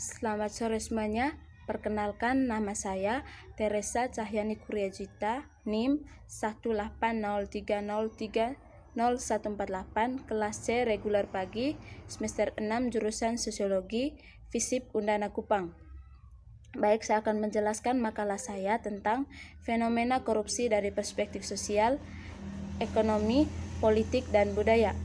Selamat sore semuanya. Perkenalkan, nama saya Teresa Cahyani Kuryajita, NIM 18030300148, kelas C reguler pagi, semester 6 jurusan Sosiologi, FISIP Undana Kupang. Baik, saya akan menjelaskan makalah saya tentang fenomena korupsi dari perspektif sosial, ekonomi, politik, dan budaya.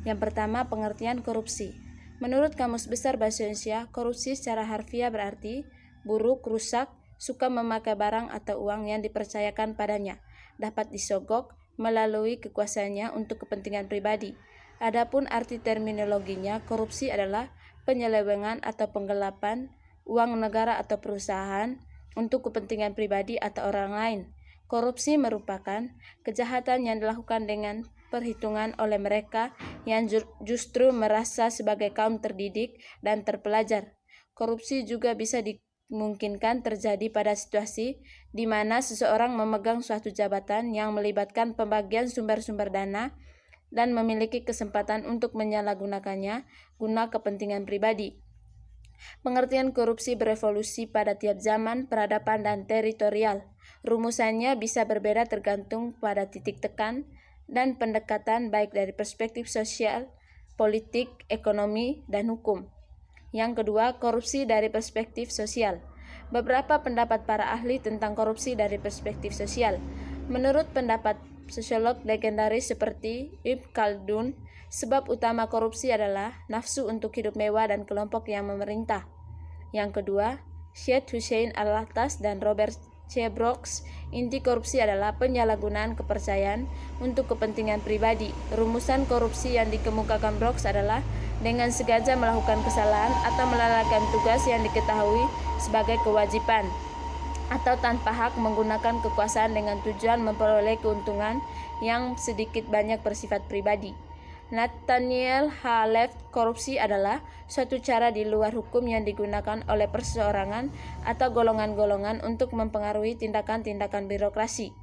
Yang pertama, pengertian korupsi. Menurut Kamus Besar Bahasa Indonesia, korupsi secara harfiah berarti buruk, rusak, suka memakai barang atau uang yang dipercayakan padanya, dapat disogok melalui kekuasaannya untuk kepentingan pribadi. Adapun arti terminologinya, korupsi adalah penyelewengan atau penggelapan uang negara atau perusahaan untuk kepentingan pribadi atau orang lain. Korupsi merupakan kejahatan yang dilakukan dengan perhitungan oleh mereka yang justru merasa sebagai kaum terdidik dan terpelajar. Korupsi juga bisa dimungkinkan terjadi pada situasi di mana seseorang memegang suatu jabatan yang melibatkan pembagian sumber-sumber dana dan memiliki kesempatan untuk menyalahgunakannya guna kepentingan pribadi. Pengertian korupsi berevolusi pada tiap zaman, peradaban, dan teritorial. Rumusannya bisa berbeda tergantung pada titik tekan dan pendekatan baik dari perspektif sosial, politik, ekonomi, dan hukum. Yang kedua, korupsi dari perspektif sosial. Beberapa pendapat para ahli tentang korupsi dari perspektif sosial. Menurut pendapat sosiolog legendaris seperti Ibn Khaldun, sebab utama korupsi adalah nafsu untuk hidup mewah dan kelompok yang memerintah. Yang kedua, Syed Hussein Alatas dan Robert C. Brooks, inti korupsi adalah penyalahgunaan kepercayaan untuk kepentingan pribadi. Rumusan korupsi yang dikemukakan Brooks adalah dengan sengaja melakukan kesalahan atau melalaikan tugas yang diketahui sebagai kewajiban, atau tanpa hak menggunakan kekuasaan dengan tujuan memperoleh keuntungan yang sedikit banyak bersifat pribadi. Nathaniel H. Leff, korupsi adalah suatu cara di luar hukum yang digunakan oleh perseorangan atau golongan-golongan untuk mempengaruhi tindakan-tindakan birokrasi.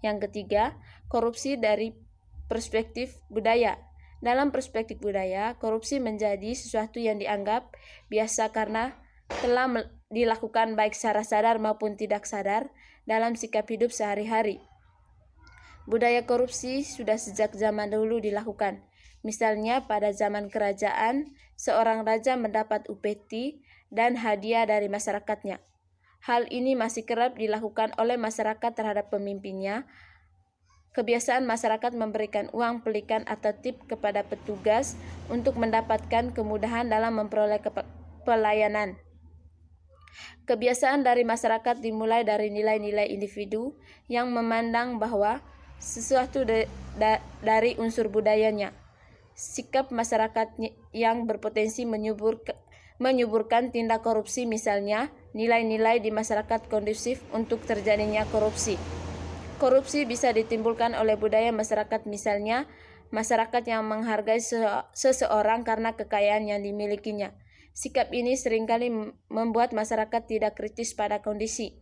Yang ketiga, korupsi dari perspektif budaya. Dalam perspektif budaya, korupsi menjadi sesuatu yang dianggap biasa karena telah dilakukan baik secara sadar maupun tidak sadar dalam sikap hidup sehari-hari. Budaya korupsi sudah sejak zaman dahulu dilakukan. Misalnya pada zaman kerajaan, seorang raja mendapat upeti dan hadiah dari masyarakatnya. Hal ini masih kerap dilakukan oleh masyarakat terhadap pemimpinnya. Kebiasaan masyarakat memberikan uang pelikan atau tip kepada petugas untuk mendapatkan kemudahan dalam memperoleh pelayanan. Kebiasaan dari masyarakat dimulai dari nilai-nilai individu yang memandang bahwa sesuatu dari unsur budayanya. Sikap masyarakat yang berpotensi menyuburkan tindak korupsi, misalnya nilai-nilai di masyarakat kondusif untuk terjadinya korupsi. Korupsi bisa ditimbulkan oleh budaya masyarakat, misalnya masyarakat yang menghargai seseorang karena kekayaan yang dimilikinya. Sikap ini seringkali membuat masyarakat tidak kritis pada kondisi.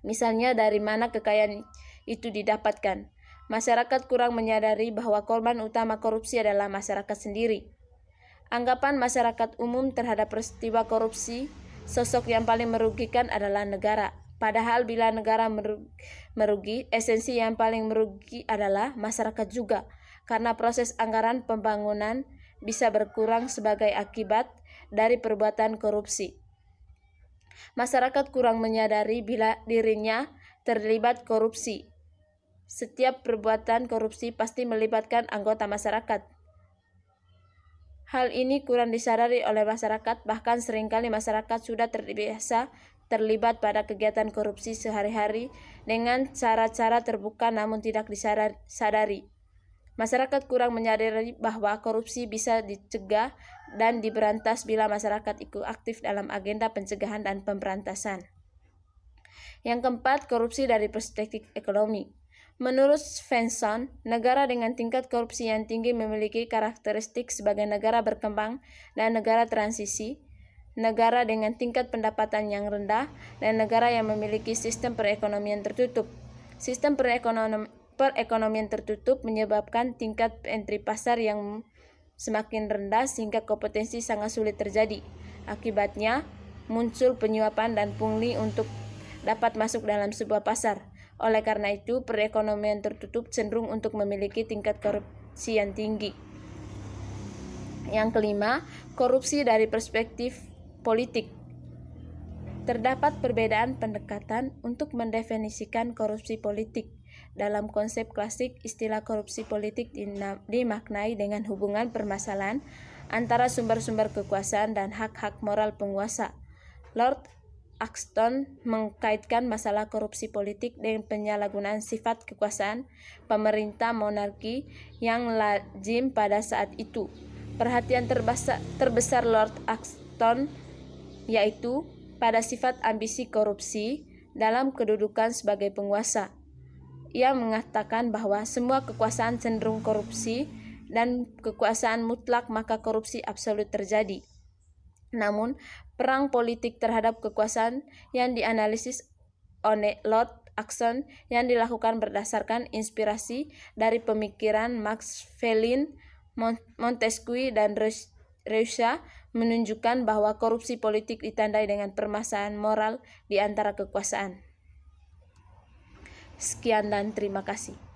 Misalnya dari mana kekayaan itu didapatkan. Masyarakat kurang menyadari bahwa korban utama korupsi adalah masyarakat sendiri. Anggapan masyarakat umum terhadap peristiwa korupsi, sosok yang paling merugikan adalah negara. Padahal bila negara merugi, esensi yang paling merugi adalah masyarakat juga, karena proses anggaran pembangunan bisa berkurang sebagai akibat dari perbuatan korupsi. Masyarakat kurang menyadari bila dirinya terlibat korupsi. Setiap perbuatan korupsi pasti melibatkan anggota masyarakat. Hal ini kurang disadari oleh masyarakat, bahkan seringkali masyarakat sudah terbiasa terlibat pada kegiatan korupsi sehari-hari dengan cara-cara terbuka namun tidak disadari. Masyarakat kurang menyadari bahwa korupsi bisa dicegah dan diberantas bila masyarakat ikut aktif dalam agenda pencegahan dan pemberantasan. Yang keempat, korupsi dari perspektif ekonomi. Menurut Svensson, negara dengan tingkat korupsi yang tinggi memiliki karakteristik sebagai negara berkembang dan negara transisi, negara dengan tingkat pendapatan yang rendah, dan negara yang memiliki sistem perekonomian tertutup. Sistem perekonomian tertutup menyebabkan tingkat entry pasar yang semakin rendah sehingga kompetensi sangat sulit terjadi. Akibatnya, muncul penyuapan dan pungli untuk dapat masuk dalam sebuah pasar. Oleh karena itu, perekonomian tertutup cenderung untuk memiliki tingkat korupsi yang tinggi. Yang kelima, korupsi dari perspektif politik. Terdapat perbedaan pendekatan untuk mendefinisikan korupsi politik. Dalam konsep klasik, istilah korupsi politik dimaknai dengan hubungan permasalahan antara sumber-sumber kekuasaan dan hak-hak moral penguasa. Lord Axton mengkaitkan masalah korupsi politik dengan penyalahgunaan sifat kekuasaan pemerintah monarki yang lazim pada saat itu. Perhatian terbesar Lord Axton yaitu pada sifat ambisi korupsi dalam kedudukan sebagai penguasa. Ia mengatakan bahwa semua kekuasaan cenderung korupsi dan kekuasaan mutlak maka korupsi absolut terjadi. Namun, perang politik terhadap kekuasaan yang dianalisis oleh Lord Axton yang dilakukan berdasarkan inspirasi dari pemikiran Machiavelli, Montesquieu, dan Rousseau menunjukkan bahwa korupsi politik ditandai dengan permasalahan moral di antara kekuasaan. Sekian dan terima kasih.